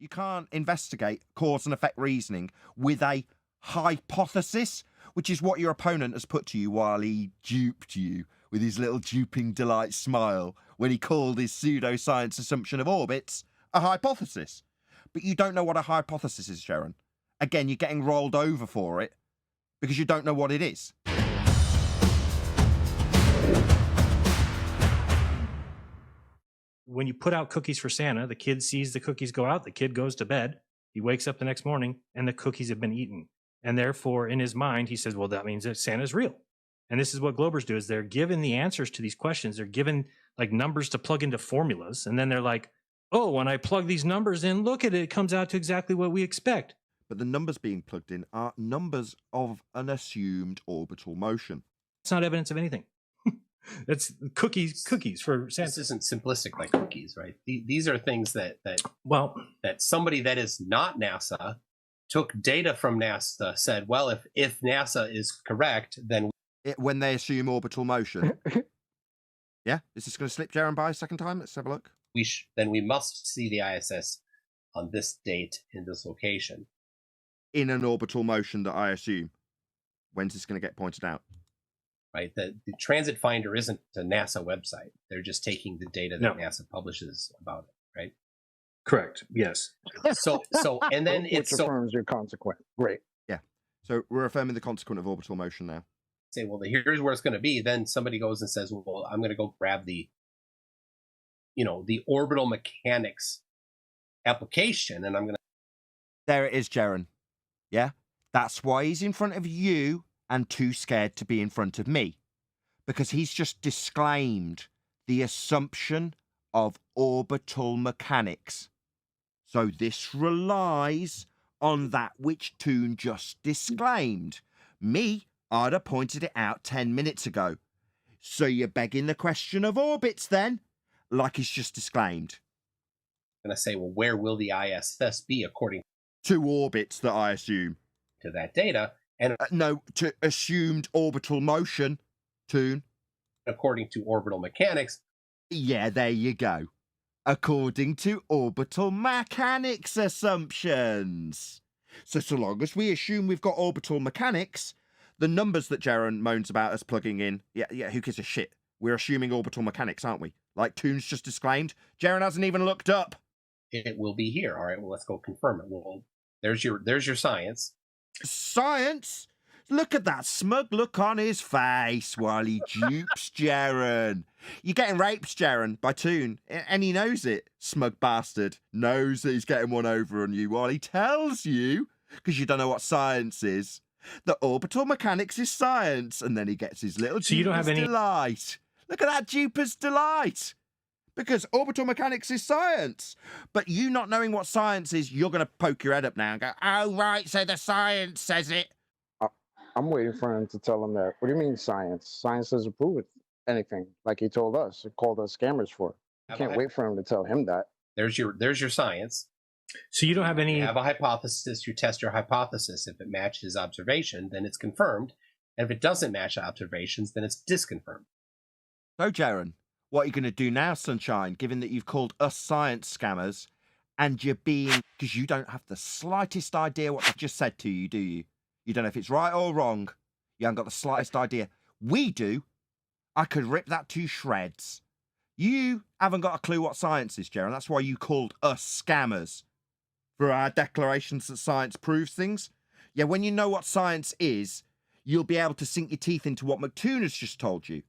You can't investigate cause and effect reasoning with a hypothesis, which is what your opponent has put to you while he duped you with his little duping delight smile when he called his pseudoscience assumption of orbits a hypothesis. But you don't know what a hypothesis is, Sharon. Again, you're getting rolled over for it because you don't know what it is. When you put out cookies for Santa, the kid sees the cookies go out, the kid goes to bed, he wakes up the next morning, and the cookies have been eaten. And therefore, in his mind, he says, well, that means that Santa's real. And this is what Globers do, is they're given the answers to these questions. They're given like numbers to plug into formulas. And then they're like, oh, when I plug these numbers in, look at it, it comes out to exactly what we expect. But the numbers being plugged in are numbers of an assumed orbital motion. It's not evidence of anything. It's cookies for Santa. This isn't simplistic like cookies, right? These are things that somebody that is not NASA took data from NASA, said, well, if NASA is correct, then when they assume orbital motion. Yeah, is this going to slip Jaren by a second time? Let's have a look. Then we must see the ISS on this date in this location. In an orbital motion that I assume. When's this going to get pointed out? Right, the transit finder isn't a NASA website. They're just taking the data that NASA publishes about it, right? Correct. Yes. So and then which affirms your consequent. Great. Yeah. So we're affirming the consequent of orbital motion now. Say, well, here's where it's going to be. Then somebody goes and says, well, I'm going to go grab the orbital mechanics application, and I'm going to. There it is, Jaren. Yeah, that's why he's in front of you and too scared to be in front of me, because he's just disclaimed the assumption of orbital mechanics. So this relies on that which Toon just disclaimed. Me, I'd have pointed it out 10 minutes ago. So you're begging the question of orbits then, like he's just disclaimed. I'm going to say, well, where will the ISS be according to orbits that I assume? To that data. And no, to assumed orbital motion, Toon. According to orbital mechanics. Yeah, there you go. According to orbital mechanics assumptions. So long as we assume we've got orbital mechanics, the numbers that Jaren moans about us plugging in, yeah, who gives a shit? We're assuming orbital mechanics, aren't we? Like Toon's just disclaimed. Jaren hasn't even looked up. It will be here. All right, well, let's go confirm it. Well, there's your science. Science? Look at that smug look on his face while he dupes Jaren. You're getting raped, Jaren, by Toon, and he knows it. Smug bastard knows that he's getting one over on you while he tells you, because you don't know what science is, that orbital mechanics is science, and then he gets his little duper's delight. Look at that duper's delight. Because orbital mechanics is science. But you not knowing what science is, you're going to poke your head up now and go, oh, right, so the science says it. I'm waiting for him to tell him that. What do you mean science? Science doesn't prove anything, like he told us. He called us scammers for it. I can't wait for him to tell him that. There's your science. So you don't have any... You have a hypothesis, you test your hypothesis. If it matches observation, then it's confirmed. And if it doesn't match observations, then it's disconfirmed. So, Jaren, what are you going to do now, Sunshine, given that you've called us science scammers and you're being... Because you don't have the slightest idea what I just said to you, do you? You don't know if it's right or wrong. You haven't got the slightest idea. We do. I could rip that to shreds. You haven't got a clue what science is, Jaren. That's why you called us scammers. For our declarations that science proves things. Yeah, when you know what science is, you'll be able to sink your teeth into what McToon has just told you.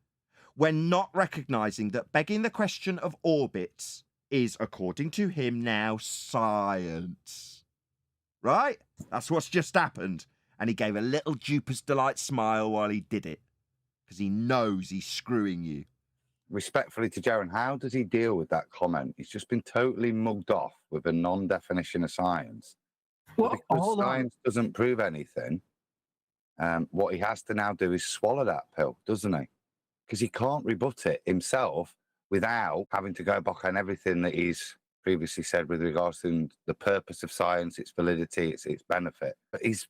We're not recognising that begging the question of orbits is, according to him now, science. Right? That's what's just happened. And he gave a little duper's delight smile while he did it. Because he knows he's screwing you. Respectfully to Jaren, how does he deal with that comment? He's just been totally mugged off with a non-definition of science. Well, because science doesn't prove anything, what he has to now do is swallow that pill, doesn't he? Because he can't rebut it himself without having to go back on everything that he's previously said with regards to the purpose of science, its validity, its benefit. But he's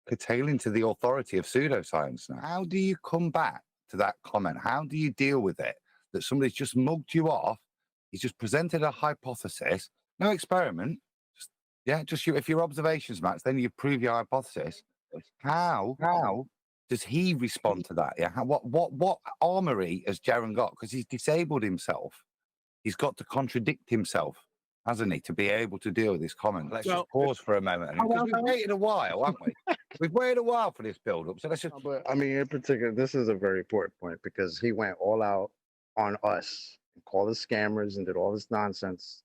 curtailing to the authority of pseudoscience now. How do you come back to that comment? How do you deal with it? That somebody's just mugged you off, he's just presented a hypothesis, no experiment, just Yeah, just if your observations match, then you prove your hypothesis. How does he respond to that? Yeah, what armory has Jaren got? Because he's disabled himself. He's got to contradict himself, hasn't he, to be able to deal with this comment? Let's just pause for a moment. Because we've waited a while, haven't we? We've waited a while for this build-up, so let's just... But I mean, in particular, this is a very important point because he went all out on us and called us scammers and did all this nonsense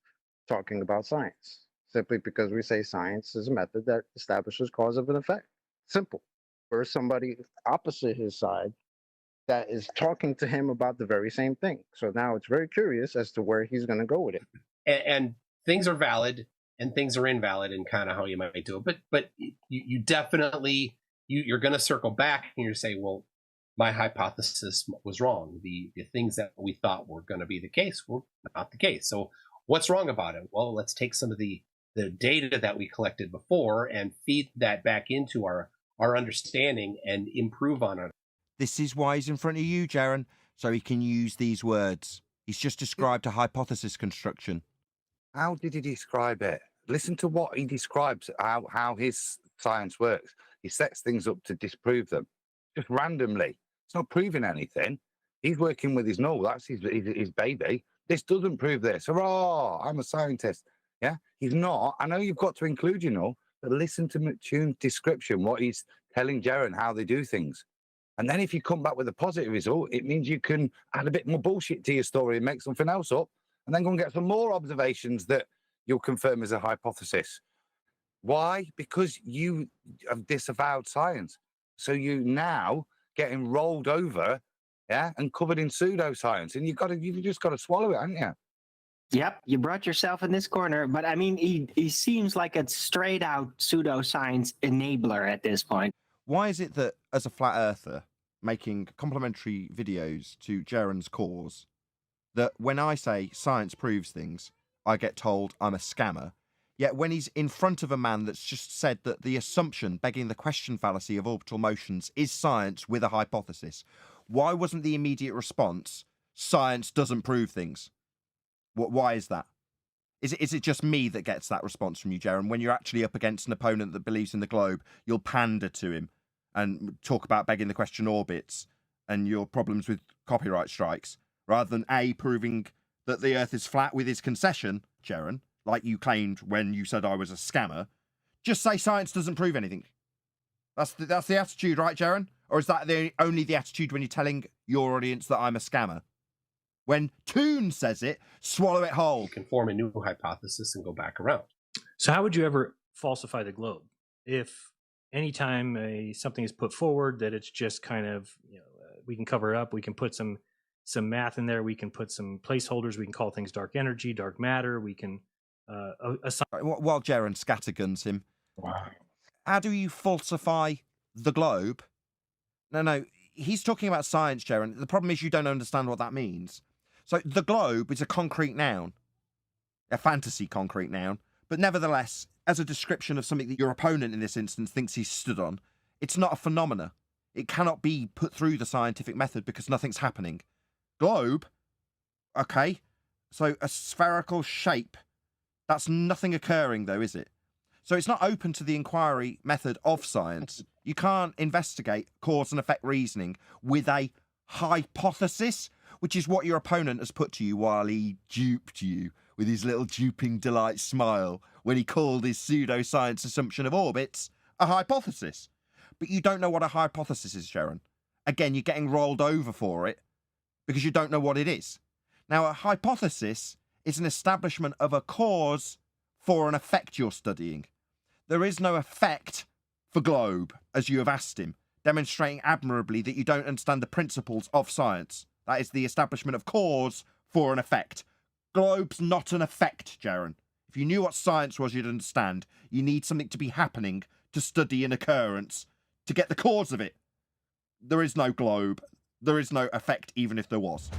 talking about science, simply because we say science is a method that establishes cause of an effect. Simple. For somebody opposite his side that is talking to him about the very same thing. So now it's very curious as to where he's going to go with it. And things are valid and things are invalid in kind of how you might do it. But you definitely, you're going to circle back and you're say, well, my hypothesis was wrong. The things that we thought were going to be the case were not the case. So what's wrong about it? Well, let's take some of the data that we collected before and feed that back into our understanding and improve on it. This is why he's in front of you, Jaren, so he can use these words. He's just described a hypothesis construction. How did he describe it? Listen to what he describes, how his science works. He sets things up to disprove them, just randomly. It's not proving anything. He's working with his null. That's his baby. This doesn't prove this. Hurrah! I'm a scientist. Yeah, he's not. I know you've got to include your null, but listen to Toon's description, what he's telling Jaren, how they do things. And then if you come back with a positive result, it means you can add a bit more bullshit to your story and make something else up, and then go and get some more observations that you'll confirm as a hypothesis. Why? Because you have disavowed science. So you now getting rolled over, yeah, and covered in pseudoscience. And you've just got to swallow it, haven't you? Yep, you brought yourself in this corner. But I mean, he seems like a straight out pseudoscience enabler at this point. Why is it that, as a flat earther, making complimentary videos to Jaren's cause, that when I say science proves things, I get told I'm a scammer, yet when he's in front of a man that's just said that the assumption, begging the question fallacy of orbital motions, is science with a hypothesis, why wasn't the immediate response, science doesn't prove things? Why is that? Is it just me that gets that response from you, Jaren? When you're actually up against an opponent that believes in the globe, you'll pander to him and talk about begging the question orbits and your problems with copyright strikes, rather than A, proving that the Earth is flat with his concession, Jaren, like you claimed when you said I was a scammer. Just say science doesn't prove anything. That's the attitude, right, Jaren? Or is that only the attitude when you're telling your audience that I'm a scammer? When Toon says it, swallow it whole. You can form a new hypothesis and go back around. So how would you ever falsify the globe? If anytime something is put forward that it's just kind of, we can cover it up, we can put some math in there, we can put some placeholders, we can call things dark energy, dark matter, we can assign... While Jaren scatterguns him, wow. How do you falsify the globe? No, he's talking about science, Jaren. The problem is you don't understand what that means. So the globe is a concrete noun, a fantasy concrete noun, but nevertheless, as a description of something that your opponent in this instance thinks he's stood on, it's not a phenomena. It cannot be put through the scientific method because nothing's happening. Globe, okay, so a spherical shape, that's nothing occurring though, is it? So it's not open to the inquiry method of science. You can't investigate cause and effect reasoning with a hypothesis, which is what your opponent has put to you while he duped you with his little duping delight smile when he called his pseudoscience assumption of orbits a hypothesis. But you don't know what a hypothesis is, Jaren. Again, you're getting rolled over for it because you don't know what it is. Now, a hypothesis is an establishment of a cause for an effect you're studying. There is no effect for globe, as you have asked him, demonstrating admirably that you don't understand the principles of science. That is the establishment of cause for an effect. Globe's not an effect, Jaren. If you knew what science was, you'd understand. You need something to be happening to study an occurrence, to get the cause of it. There is no globe. There is no effect, even if there was.